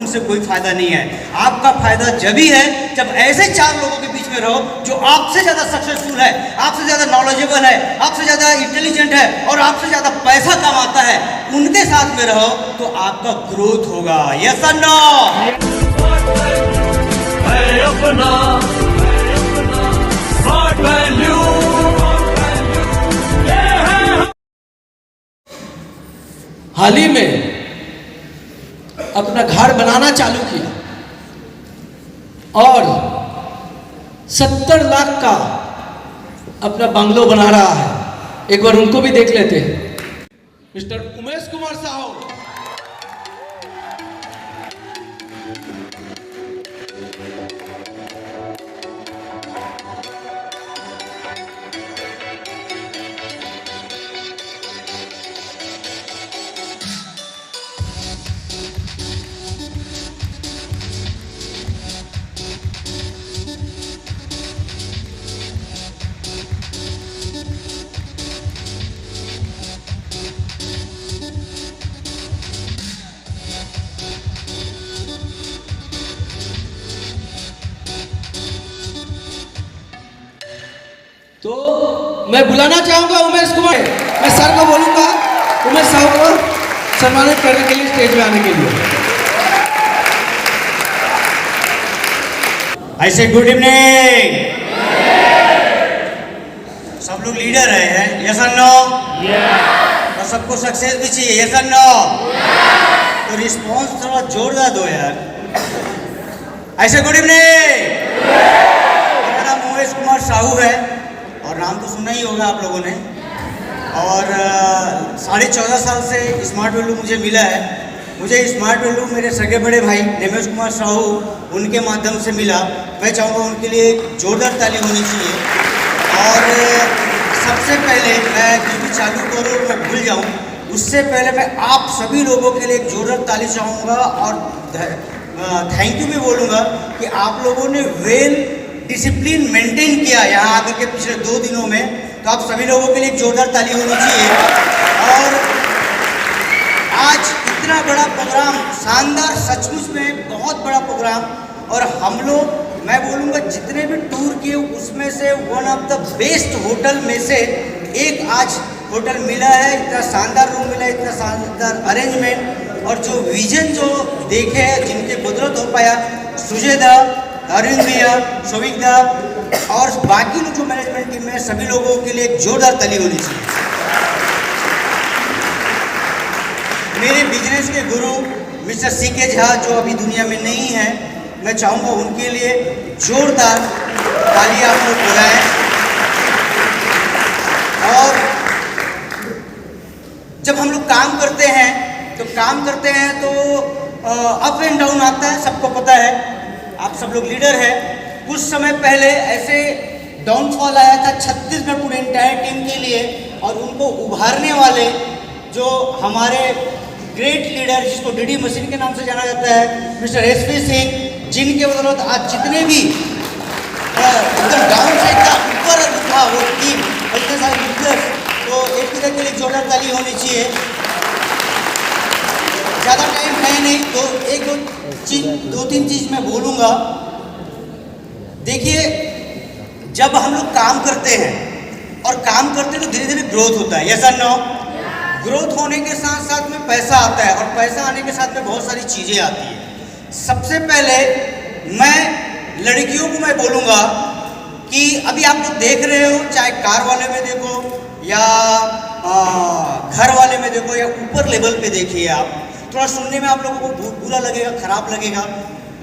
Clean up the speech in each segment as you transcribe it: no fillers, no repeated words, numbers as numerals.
उनसे कोई फायदा नहीं है। आपका फायदा जब ही है जब ऐसे 4 लोगों के बीच में रहो जो आपसे ज्यादा सक्सेसफुल है, आपसे ज्यादा नॉलेजेबल है, आपसे ज्यादा इंटेलिजेंट है और आपसे ज्यादा पैसा कमाता है। उनके साथ में रहो तो आपका ग्रोथ होगा। यस और नो? हाल ही में अपना घर बनाना चालू किया और 70 लाख का अपना बंगलो बना रहा है। एक बार उनको भी देख लेते हैं। मिस्टर उमेश कुमार साहू। तो मैं बुलाना चाहूंगा उमेश कुमार। मैं सर को बोलूंगा उमेश साहब को सम्मानित करने के लिए स्टेज पे आने के लिए। ऐसे गुड इवनिंग। सब लोग लीडर हैं, यस और नो? और सबको सक्सेस भी चाहिए, यस और नो? तो रिस्पॉन्स थोड़ा जोरदार दो यार। ऐसे गुड इवनिंग। मेरा नाम उमेश कुमार साहू है और नाम तो सुना ही होगा आप लोगों ने। और 14.5 साल से स्मार्ट वैल्यू मुझे मिला है। मुझे स्मार्ट वैल्यू मेरे सगे बड़े भाई निमेश कुमार साहू उनके माध्यम से मिला। मैं चाहूँगा उनके लिए एक जोरदार ताली होनी चाहिए। और सबसे पहले मैं कुछ भी चालू करूँ मैं भूल जाऊँ, उससे पहले मैं आप सभी लोगों के लिए एक जोरदार ताली चाहूँगा और थैंक यू भी बोलूँगा कि आप लोगों ने वेल डिसिप्लिन मेंटेन किया यहाँ आकर के पिछले 2 दिनों में। तो आप सभी लोगों के लिए एक जोरदार ताली होनी चाहिए। और आज इतना बड़ा प्रोग्राम, शानदार, सचमुच में बहुत बड़ा प्रोग्राम। और हम लोग, मैं बोलूँगा जितने भी टूर किए उसमें से one of the best hotel में से एक आज होटल मिला है। इतना शानदार रूम मिला है, इतना शानदार अरेंजमेंट और जो विजन जो देखे हैं जिनके बदौलत हो पाया, सुजय दा, अरविंद भैया, शोभिक दा और बाकी लोग जो मैनेजमेंट टीम में सभी लोगों के लिए एक जोरदार ताली होनी चाहिए। मेरे बिजनेस के गुरु मिस्टर सीके झा जो अभी दुनिया में नहीं है, मैं चाहूँगा उनके लिए जोरदार ताली आप लोग बुलाएं। और जब हम लोग काम करते हैं तो अप एंड डाउन आता है, सबको पता है। आप सब लोग लीडर हैं। कुछ समय पहले ऐसे डाउनफॉल आया था छत्तीसगढ़ पूरे एंटायर टीम के लिए और उनको उभारने वाले जो हमारे ग्रेट लीडर जिसको डीडी मशीन के नाम से जाना जाता है मिस्टर एसपी सिंह, जिनके बदौलत आज जितने भी एकदम डाउन से एकदम ऊपर उठा वो टीम, इतने सारे लीडर्स, तो एक तरह के लिए जोरदार ताली होनी चाहिए। ज़्यादा टाइम है नहीं तो दो तीन चीज़ मैं बोलूँगा। देखिए, जब हम लोग काम करते हैं और काम करते तो धीरे धीरे ग्रोथ होता है, यस और नो? ग्रोथ होने के साथ साथ में पैसा आता है और पैसा आने के साथ में बहुत सारी चीज़ें आती हैं। सबसे पहले मैं लड़कियों को मैं बोलूँगा कि अभी आप लोग देख रहे हो, चाहे कार वाले में देखो या घर वाले में देखो या ऊपर लेवल पे देखिए, आप थोड़ा सुनने में आप लोगों को बुरा लगेगा, खराब लगेगा,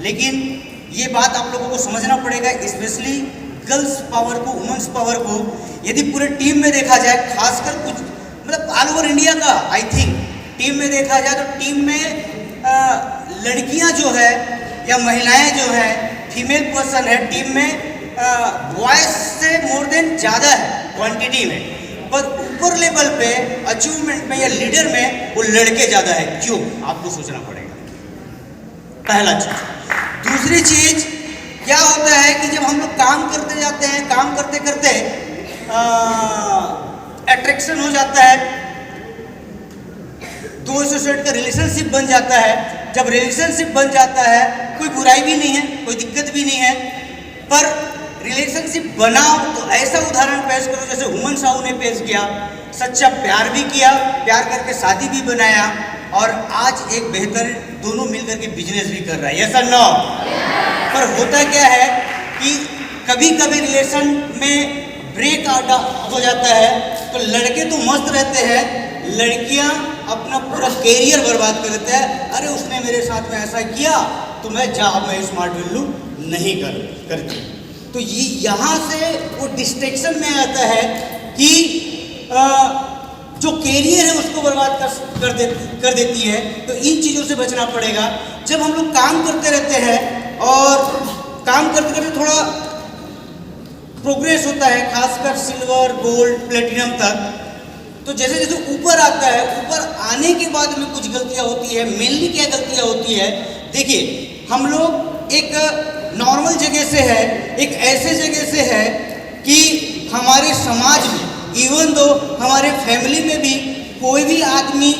लेकिन ये बात आप लोगों को समझना पड़ेगा, स्पेशली गर्ल्स पावर को, वुमेन्स पावर को। यदि पूरे टीम में देखा जाए, खासकर कुछ मतलब ऑल ओवर इंडिया का आई थिंक टीम में देखा जाए तो टीम में लड़कियां जो है या महिलाएं जो है, फीमेल पर्सन है टीम में, बॉयज से मोर देन ज़्यादा है क्वांटिटी में, पर ऊपर लेवल पे अचीवमेंट में या लीडर में वो लड़के ज़्यादा है। क्यों? आपको सोचना पड़ेगा, पहला चीज़। दूसरी चीज़ क्या होता है कि जब हम लोग काम करते जाते हैं, काम करते करते अट्रैक्शन हो जाता है, दो एसोसिएट का रिलेशनशिप बन जाता है, जब रिलेशनशिप बन जाता है कोई बुराई भी नहीं है, कोई दिक्कत भी नहीं है, पर रिलेशनशिप बनाओ तो ऐसा उदाहरण पेश करो जैसे हुमन साहू ने पेश किया। सच्चा प्यार भी किया, प्यार करके शादी भी बनाया और आज एक बेहतर दोनों मिलकर के बिजनेस भी कर रहा है। यस और नो? पर होता क्या है कि कभी कभी रिलेशन में ब्रेक हो जाता है तो लड़के तो मस्त रहते हैं, लड़कियां अपना पूरा कैरियर बर्बाद कर देते हैं। अरे उसने मेरे साथ में ऐसा किया तो मैं स्मार्ट वैल्यू नहीं करती। तो ये यहाँ से वो डिस्ट्रैक्शन में आता है कि जो कैरियर है उसको बर्बाद कर देती है। तो इन चीज़ों से बचना पड़ेगा। जब हम लोग काम करते रहते हैं और काम करते करते थोड़ा प्रोग्रेस होता है, खासकर सिल्वर, गोल्ड, प्लेटिनम तक, तो जैसे जैसे ऊपर आता है, ऊपर आने के बाद में कुछ गलतियां होती है। मेनली क्या गलतियां होती है? देखिए, हम लोग एक नॉर्मल जगह से है, एक ऐसे जगह से है कि हमारे समाज में, इवन दो हमारे फैमिली में भी कोई भी आदमी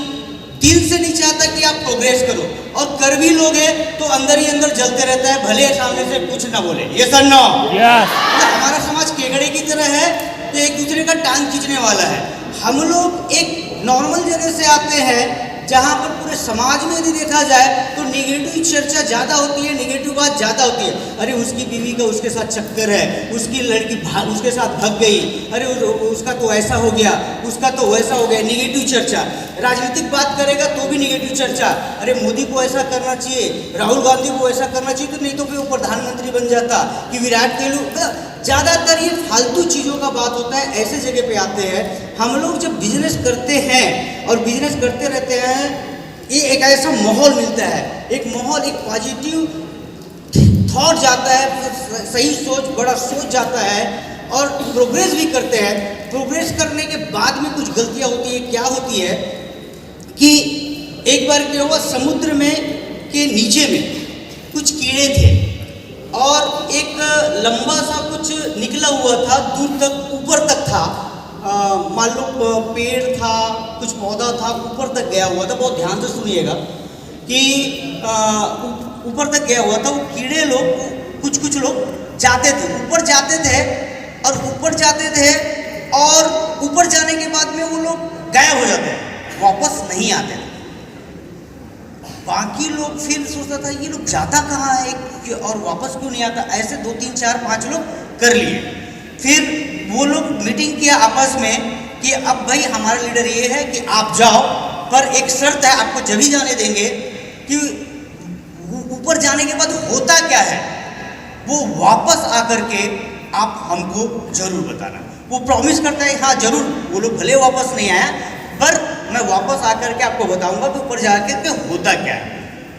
दिल से नहीं चाहता कि आप प्रोग्रेस करो, और कर भी लोगे तो अंदर ही अंदर जलते रहता है, भले सामने से कुछ ना बोले। ये सर नो? हमारा समाज केकड़े की तरह है, तो एक दूसरे का टांग खींचने वाला है। हम लोग एक नॉर्मल जगह से आते हैं जहाँ पर पूरे समाज में यदि देखा जाए तो निगेटिव चर्चा ज़्यादा होती है, निगेटिव बात ज़्यादा होती है। अरे उसकी बीवी का उसके साथ चक्कर है, उसकी लड़की उसके साथ भाग गई, अरे उसका तो ऐसा हो गया, उसका तो वैसा हो गया, निगेटिव चर्चा। राजनीतिक बात करेगा तो भी निगेटिव चर्चा, अरे मोदी को ऐसा करना चाहिए, राहुल गांधी को ऐसा करना चाहिए, तो नहीं तो फिर वो प्रधानमंत्री बन जाता, कि विराट कोहली। ज़्यादातर ये फालतू चीज़ों का बात होता है। ऐसे जगह पे आते हैं हम लोग जब बिजनेस करते हैं और बिजनेस करते रहते हैं, ये एक ऐसा माहौल मिलता है, एक माहौल, एक पॉजिटिव थॉट जाता है, सही सोच, बड़ा सोच जाता है और प्रोग्रेस भी करते हैं। प्रोग्रेस करने के बाद में कुछ गलतियां होती है। क्या होती है कि एक बार क्या हुआ, समुद्र में के नीचे में कुछ कीड़े थे और एक लंबा सा कुछ निकला हुआ था, दूर तक, ऊपर तक था, मान लो पेड़ था, कुछ पौधा था, ऊपर तक गया हुआ था। बहुत ध्यान से सुनिएगा कि ऊपर तक गया हुआ था। वो कीड़े लोग, कुछ लोग जाते थे, ऊपर जाते थे और ऊपर जाते थे और ऊपर जाने के बाद में वो लोग गायब हो जाते हैं, वापस नहीं आते थे। बाकी लोग फिर सोचता था ये लोग जाता कहाँ है और वापस क्यों नहीं आता। ऐसे 2 3 4 5 लोग कर लिए। फिर वो लोग मीटिंग किया आपस में कि अब भाई हमारा लीडर ये है कि आप जाओ, पर एक शर्त है, आपको जब ही जाने देंगे कि ऊपर जाने के बाद होता क्या है वो वापस आकर के आप हमको जरूर बताना। वो प्रॉमिस करता है, हाँ जरूर, वो लोग भले वापस नहीं आया पर मैं वापस आकर के आपको बताऊंगा कि ऊपर जाकर के होता क्या है।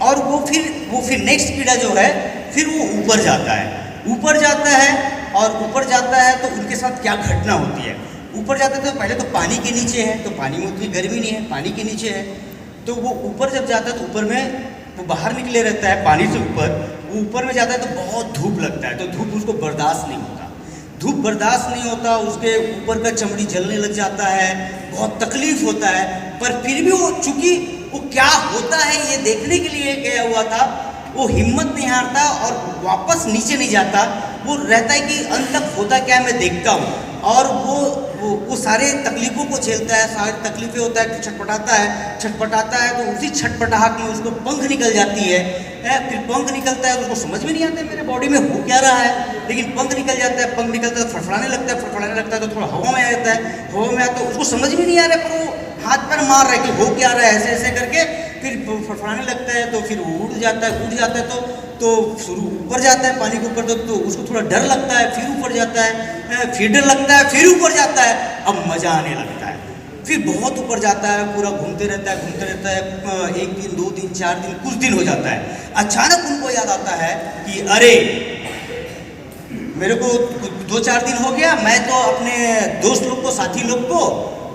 और वो फिर नेक्स्ट कीड़ा जो है फिर वो ऊपर जाता है, ऊपर जाता है और ऊपर जाता है तो उनके साथ क्या घटना होती है। ऊपर जाते तो पहले तो पानी के नीचे है, तो पानी में उतनी गर्मी नहीं है, पानी के नीचे है, तो वो ऊपर जब जाता है तो ऊपर में वो बाहर निकले रहता है पानी से ऊपर। वो ऊपर में जाता है तो बहुत धूप लगता है, तो धूप उसको बर्दाश्त नहीं होता, धूप बर्दाश्त नहीं होता, उसके ऊपर का चमड़ी जलने लग जाता है, बहुत तकलीफ होता है। पर फिर भी वो, चूंकि वो क्या होता है ये देखने के लिए गया हुआ था, वो हिम्मत नहीं हारता और वापस नीचे नहीं जाता। वो रहता है कि अंत तक होता क्या है मैं देखता हूँ। और वो सारे तकलीफ़ों को झेलता है, सारी तकलीफ़ें होता है, छटपटाता है तो उसी छटपटाहट में उसको पंख निकल जाती है। फिर पंख निकलता है तो उसको समझ में नहीं आता है मेरे बॉडी में हो क्या रहा है, लेकिन पंख निकल जाता है, पंख निकलता है तो फड़फड़ाने लगता है तो थोड़ा हवा में आ जाता है, हवा में आता है उसको समझ में नहीं आ रहा है, पर वो हाथ पैर मार रहा है कि हो क्या रहा है, ऐसे ऐसे करके फिर फड़फड़ाने लगता है तो फिर वो उड़ जाता है तो शुरू ऊपर जाता है पानी के ऊपर, तो उसको थोड़ा डर लगता है, फिर ऊपर जाता है, फिर डर लगता है, फिर ऊपर जाता है, अब मज़ा आने लगता है, फिर बहुत ऊपर जाता है, पूरा घूमते रहता है। 1 दिन 2 दिन 4 दिन कुछ दिन हो जाता है। अचानक उनको याद आता है कि अरे मेरे को 2-4 दिन हो गया, मैं तो अपने दोस्त लोग को, साथी लोग को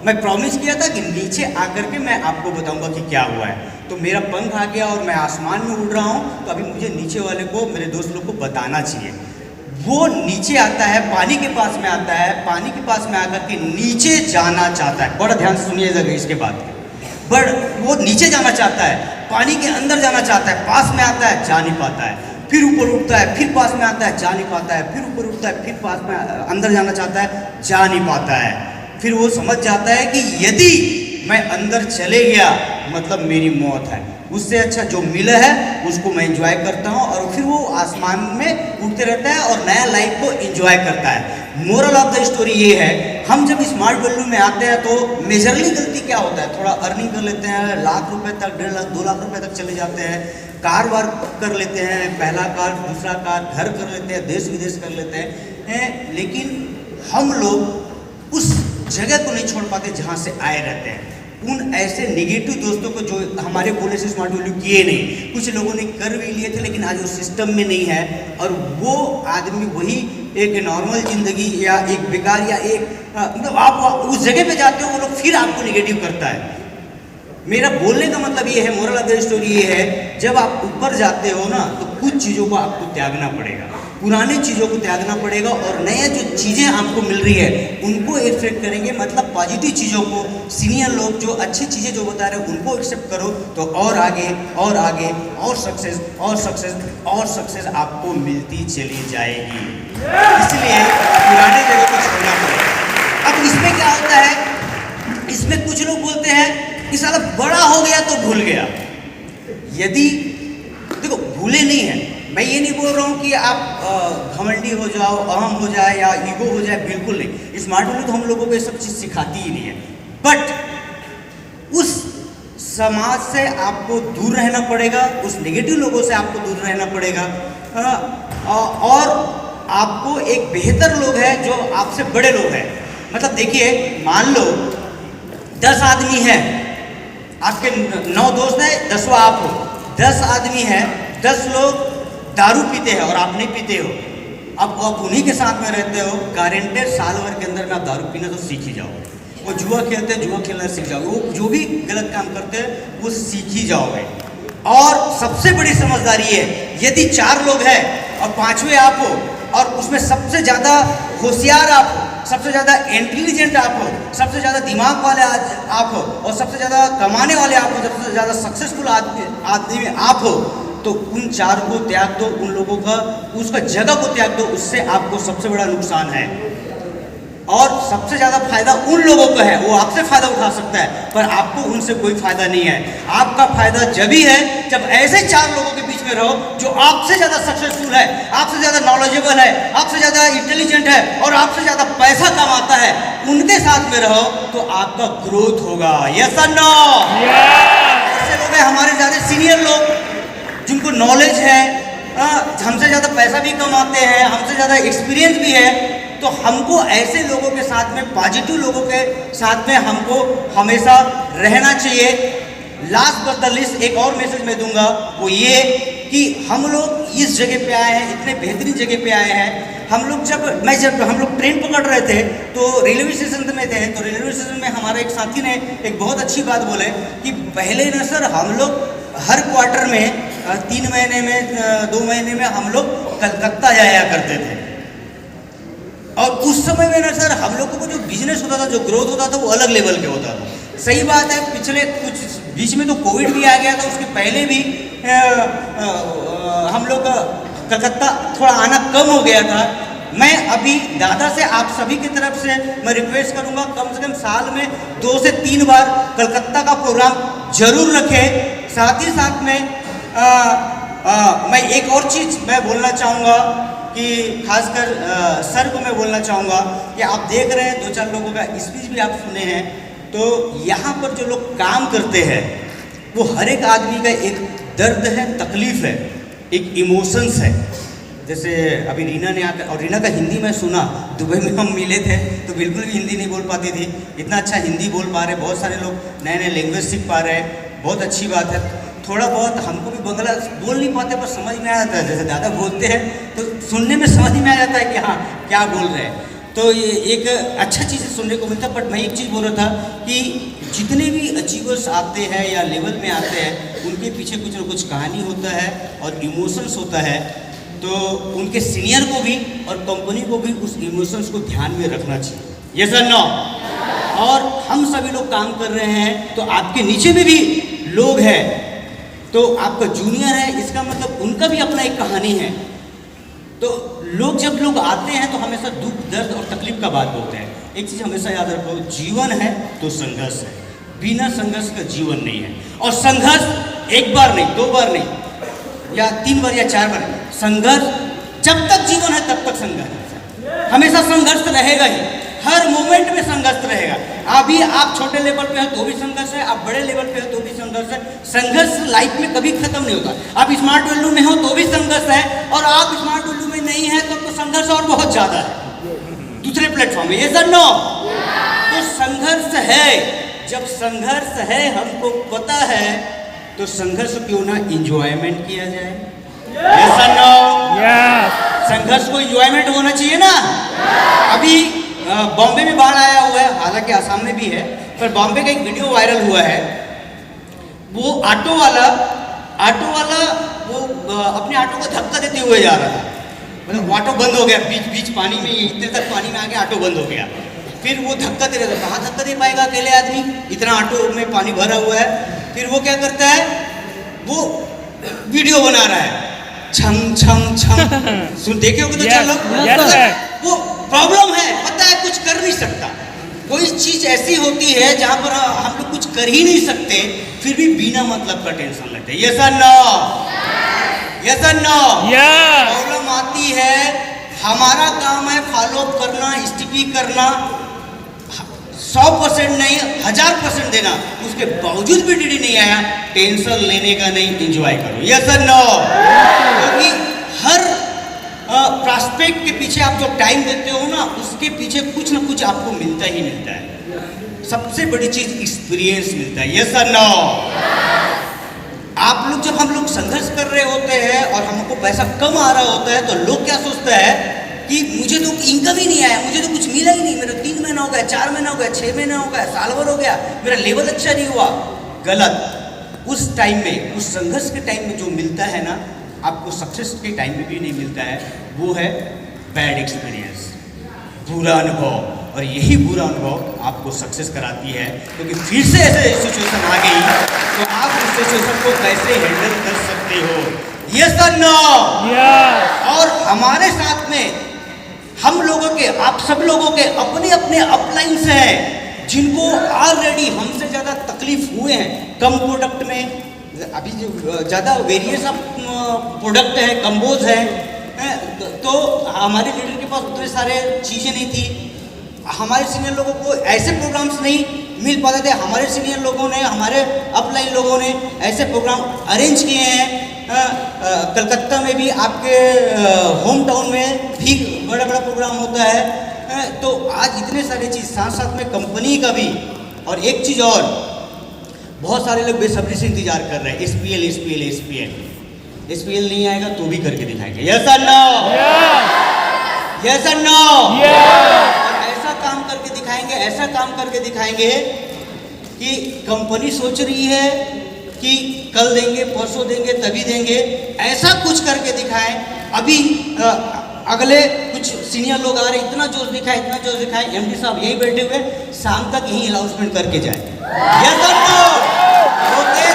मैं प्रॉमिस किया था कि नीचे आकर के मैं आपको बताऊंगा कि क्या हुआ है। तो मेरा पंख आ गया और मैं आसमान में उड़ रहा हूँ, तो अभी मुझे नीचे वाले को, मेरे दोस्त लोग को बताना चाहिए। वो नीचे आता है, पानी के पास में आता है, पानी के पास में आकर के नीचे जाना चाहता है। बड़ा ध्यान से सुनिएगा इसके बाद, बट वो नीचे जाना चाहता है, पानी के अंदर जाना चाहता है, पास में आता है, जा नहीं पाता है, फिर ऊपर उठता है, फिर पास में आता है, जा नहीं पाता है, फिर ऊपर उठता है, फिर पास में अंदर जाना चाहता है, जा नहीं पाता है। फिर वो समझ जाता है कि यदि मैं अंदर चले गया मतलब मेरी मौत है, उससे अच्छा जो मिला है उसको मैं एंजॉय करता हूँ, और फिर वो आसमान में उड़ते रहता है और नया लाइफ को एंजॉय करता है। मोरल ऑफ द स्टोरी ये है, हम जब स्मार्ट वैल्यू में आते हैं तो मेजरली गलती क्या होता है, थोड़ा अर्निंग कर लेते हैं, लाख रुपए तक, 1.5 लाख 2 लाख रुपए तक चले जाते हैं, कार वार कर लेते हैं, पहला कार दूसरा कार, घर कर लेते हैं, देश विदेश कर लेते हैं, लेकिन हम लोग उस जगह को नहीं छोड़ पाते जहाँ से आए रहते हैं। उन ऐसे निगेटिव दोस्तों को जो हमारे बोले से स्मार्ट वैल्यू किए नहीं, कुछ लोगों ने कर भी लिए थे लेकिन आज वो सिस्टम में नहीं है, और वो आदमी वही एक नॉर्मल जिंदगी या एक बेकार या एक मतलब आप उस जगह पे जाते हो, वो लोग फिर आपको निगेटिव करता है। मेरा बोलने का मतलब ये है, मोरल ऑफ द स्टोरी ये है, जब आप ऊपर जाते हो ना तो कुछ चीज़ों को आपको त्यागना पड़ेगा, पुरानी चीज़ों को त्यागना पड़ेगा, और नए जो चीज़ें आपको मिल रही है उनको एक्सेप्ट करेंगे, मतलब पॉजिटिव चीज़ों को, सीनियर लोग जो अच्छी चीज़ें जो बता रहे हैं उनको एक्सेप्ट करो, तो और आगे और आगे और सक्सेस और सक्सेस और सक्सेस आपको मिलती चली जाएगी। इसलिए पुराने जगह को छोड़ना पड़ेगा। अब इसमें क्या होता है, इसमें कुछ लोग बोलते हैं कि साला बड़ा हो गया तो भूल गया। यदि देखो भूले नहीं है, मैं ये नहीं बोल रहा हूँ कि आप घमंडी हो जाओ, अहम हो जाए या ईगो हो जाए, बिल्कुल नहीं। स्मार्ट वैल्यू तो हम लोगों को ये सब चीज़ सिखाती ही नहीं है, बट उस समाज से आपको दूर रहना पड़ेगा, उस नेगेटिव लोगों से आपको दूर रहना पड़ेगा, और आपको एक बेहतर लोग हैं जो आपसे बड़े लोग हैं। मतलब देखिए, मान लो 10 आदमी है, आपके 9 दोस्त हैं, 10वां आप हो, 10 आदमी हैं, 10 लोग दारू पीते हैं और आप नहीं पीते हो। अब आप उन्हीं के साथ में रहते हो, गारंटेड साल भर के अंदर में आप दारू पीना तो सीख ही जाओगे। वो जुआ खेलते हैं, जुआ खेलना सीख जाओगे, वो जो भी गलत काम करते हैं वो सीख ही जाओगे। और सबसे बड़ी समझदारी है, यदि 4 लोग हैं और 5वें आप हो, और उसमें सबसे ज़्यादा होशियार आप हो, सबसे ज़्यादा इंटेलिजेंट आप हो, सबसे ज़्यादा दिमाग वाले आप हो, और सबसे ज़्यादा कमाने वाले आप हो, सबसे ज़्यादा सक्सेसफुल आदमी आप हो, तो उन 4 को त्याग दो, उन लोगों का उसका जगह को त्याग दो, उससे आपको सबसे बड़ा नुकसान है। और सबसे ज़्यादा फायदा उन लोगों को है, वो आपसे फ़ायदा उठा सकता है, पर आपको उनसे कोई फ़ायदा नहीं है। आपका फ़ायदा जब ही है जब ऐसे 4 लोगों के बीच में रहो जो आपसे ज़्यादा सक्सेसफुल है, आपसे ज़्यादा नॉलेजेबल है, आपसे ज़्यादा इंटेलिजेंट है और आपसे ज़्यादा पैसा कमाता है, उनके साथ में रहो तो आपका ग्रोथ होगा। यस और नो? ऐसे लोग हैं हमारे ज़्यादा सीनियर लोग जिनको नॉलेज है, हमसे ज़्यादा पैसा भी कमाते हैं, हमसे ज़्यादा एक्सपीरियंस भी है, तो हमको ऐसे लोगों के साथ में, पॉजिटिव लोगों के साथ में हमको हमेशा रहना चाहिए। लास्ट बट द लिस्ट एक और मैसेज मैं दूंगा, वो ये कि हम लोग इस जगह पे आए हैं, इतने बेहतरीन जगह पे आए हैं। हम लोग जब हम लोग ट्रेन पकड़ रहे थे तो रेलवे स्टेशन में थे, तो रेलवे स्टेशन में हमारे एक साथी ने एक बहुत अच्छी बात बोले कि पहले ना सर हम लोग हर क्वार्टर में 3 महीने में 2 महीने में हम लोग कलकत्ता जाया करते थे, और उस समय में ना सर हम लोगों को जो बिजनेस होता था, जो ग्रोथ होता था, वो अलग लेवल के होता था। सही बात है, पिछले कुछ बीच में तो कोविड भी आ गया था, उसके पहले भी हम लोग कलकत्ता थोड़ा आना कम हो गया था। मैं अभी दादा से आप सभी की तरफ से मैं रिक्वेस्ट करूंगा, कम से कम साल में 2 से 3 बार कलकत्ता का प्रोग्राम जरूर रखें। साथ ही साथ में मैं एक और चीज़ मैं बोलना चाहूँगा कि खासकर सर को मैं बोलना चाहूँगा कि आप देख रहे हैं 2-4 लोगों का स्पीच भी आप सुने हैं, तो यहाँ पर जो लोग काम करते हैं वो हर एक आदमी का एक दर्द है, तकलीफ़ है, एक इमोशंस है। जैसे अभी रीना ने आकर, और रीना का हिंदी मैं सुना, दुबई में हम मिले थे तो बिल्कुल भी हिंदी नहीं बोल पाती थी, इतना अच्छा हिंदी बोल पा रहे, बहुत सारे लोग नए नए लैंग्वेज सीख पा रहे हैं, बहुत अच्छी बात है। थोड़ा बहुत हमको भी बंगला बोल नहीं पाते पर समझ में आ जाता है, जैसे दादा बोलते हैं तो सुनने में समझ में आ जाता है कि हाँ क्या बोल रहे हैं, तो ये एक अच्छा चीज़ सुनने को मिलता है। बट मैं एक चीज़ बोल रहा था कि जितने भी अचीवर्स आते हैं या लेवल में आते हैं, उनके पीछे कुछ ना कुछ कहानी होता है और इमोशंस होता है, तो उनके सीनियर को भी और कंपनी को भी उस इमोशंस को ध्यान में रखना चाहिए। यस और नो? और हम सभी लोग काम कर रहे हैं, तो आपके नीचे में भी लोग हैं तो आपका जूनियर है, इसका मतलब उनका भी अपना एक कहानी है। तो जब लोग आते हैं तो हमेशा दुख, दर्द और तकलीफ का बात बोलते हैं। एक चीज़ हमेशा याद रखो, जीवन है तो संघर्ष है, बिना संघर्ष का जीवन नहीं है। और संघर्ष एक बार नहीं, 2 बार नहीं, या 3 बार या 4 बार नहीं। संघर्ष जब तक जीवन है तब तक संघर्ष है, हमेशा संघर्ष रहेगा ही, हर मोमेंट में संघर्ष रहेगा। अभी आप छोटे लेवल पे हो तो भी संघर्ष है, आप बड़े लेवल पे हो तो भी संघर्ष है। संघर्ष लाइफ में कभी खत्म नहीं होता। आप स्मार्ट वैल्यू में हो तो भी संघर्ष है, और आप स्मार्ट वैल्यू में नहीं है तो संघर्ष और बहुत ज्यादा है दूसरे प्लेटफॉर्म में। ये सर नो, तो संघर्ष है। जब संघर्ष है, हमको पता है, तो संघर्ष क्यों ना इंजॉयमेंट किया जाए। यस और नो? संघर्ष को इंजॉयमेंट होना चाहिए ना। अभी बॉम्बे में बाढ़ आया हुआ है, हालांकि आसाम में भी है, पर बॉम्बे का एक वीडियो वायरल हुआ है। वो ऑटो वाला वो अपने ऑटो को धक्का देते हुए जा रहा था। मतलब ऑटो बंद हो गया, बीच पानी में, इतने तक पानी में आके ऑटो बंद हो गया। फिर वो धक्का दे रहा था, कहाँ धक्का दे पाएगा अकेले आदमी, इतना ऑटो में पानी भरा हुआ है। फिर वो क्या करता है, वो वीडियो बना रहा है, छम छम छम। सुन देखे होगे तो चलो। वो प्रॉब्लम है, पता है कुछ कर नहीं सकता। कोई चीज ऐसी होती है जहां पर हम लोग कुछ कर ही नहीं सकते, फिर भी बिना मतलब का टेंशन लेते हैं। यस और नो? यस और नो? प्रॉब्लम आती है, हमारा काम है फॉलो अप करना, स्टिकी करना, 100% नहीं 1000% देना। उसके बावजूद भी डीडी नहीं आया, टेंशन लेने का नहीं, एंजॉय करो। यस और नो? क्योंकि हर प्रॉस्पेक्ट के पीछे आप जो टाइम देते हो ना, उसके पीछे कुछ ना कुछ आपको मिलता ही मिलता है। सबसे बड़ी चीज एक्सपीरियंस मिलता है। यस और नो? आप लोग जब हम लोग संघर्ष कर रहे होते हैं और हमको पैसा कम आ रहा होता है, तो लोग क्या सोचते हैं कि मुझे तो इनकम ही नहीं आया, मुझे तो कुछ मिला ही नहीं, मेरा 3 महीना हो गया, 4 महीना हो गया, 6 महीना हो गया, साल भर हो गया, मेरा लेवल अच्छा नहीं हुआ। गलत। उस टाइम में, उस संघर्ष के टाइम में जो मिलता है ना, आपको सक्सेस के टाइम में भी नहीं मिलता है, वो है बैड एक्सपीरियंस, बुरा अनुभव। और यही बुरा अनुभव आपको सक्सेस कराती है, क्योंकि फिर से ऐसे सिचुएशन आ गई तो आप उस सिचुएशन को कैसे हैंडल कर सकते हो। यस और नो? और हमारे साथ में हम लोगों के, आप सब लोगों के अपने अपने अपलाइंस हैं, जिनको ऑलरेडी हमसे ज़्यादा तकलीफ हुए हैं कम प्रोडक्ट में। अभी जो ज़्यादा वेरियस ऑफ प्रोडक्ट है, कम्बोज है, तो हमारे लीडर के पास उतने सारे चीज़ें नहीं थी। हमारे सीनियर लोगों को ऐसे प्रोग्राम्स नहीं मिल पाते थे। हमारे सीनियर लोगों ने, हमारे अपलाइन लोगों ने ऐसे प्रोग्राम अरेंज किए हैं। कलकत्ता में भी, आपके होम टाउन में भी बड़ा बड़ा प्रोग्राम होता है। तो आज इतने सारे चीज़, साथ साथ में कंपनी का भी। और एक चीज़ और, बहुत सारे लोग बेसब्री से इंतजार कर रहे हैं, SPL नहीं आएगा तो भी करके दिखाएंगे। यस और नो? यस और नो? ऐसा काम करके दिखाएंगे, ऐसा काम करके दिखाएंगे कि कंपनी सोच रही है कि कल देंगे, परसों देंगे, तभी देंगे। ऐसा कुछ करके दिखाएं। अभी अगले कुछ सीनियर लोग आ रहे, इतना जोश दिखाए, इतना जोश दिखाए, MD साहब यही बैठे हुए, शाम तक यही अनाउंसमेंट करके जाए। यस और no? Okay,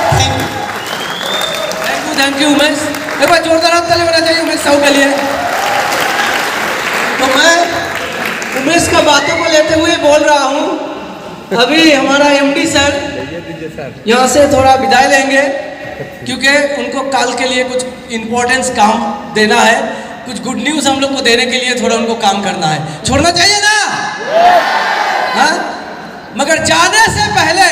thank you Umesh. एक बार जोरदार हाथ ताली बजाना चाहिए उमेश साहब के लिए। तो मैं उमेश का बातों को लेते हुए बोल रहा हूँ, अभी हमारा MD सर यहाँ से थोड़ा विदाई लेंगे, क्योंकि उनको कल के लिए कुछ इम्पोर्टेंस काम देना है, कुछ गुड न्यूज़ हम लोग को देने के लिए थोड़ा उनको काम करना है। छोड़ना चाहिए ना? हाँ, मगर जाने से पहले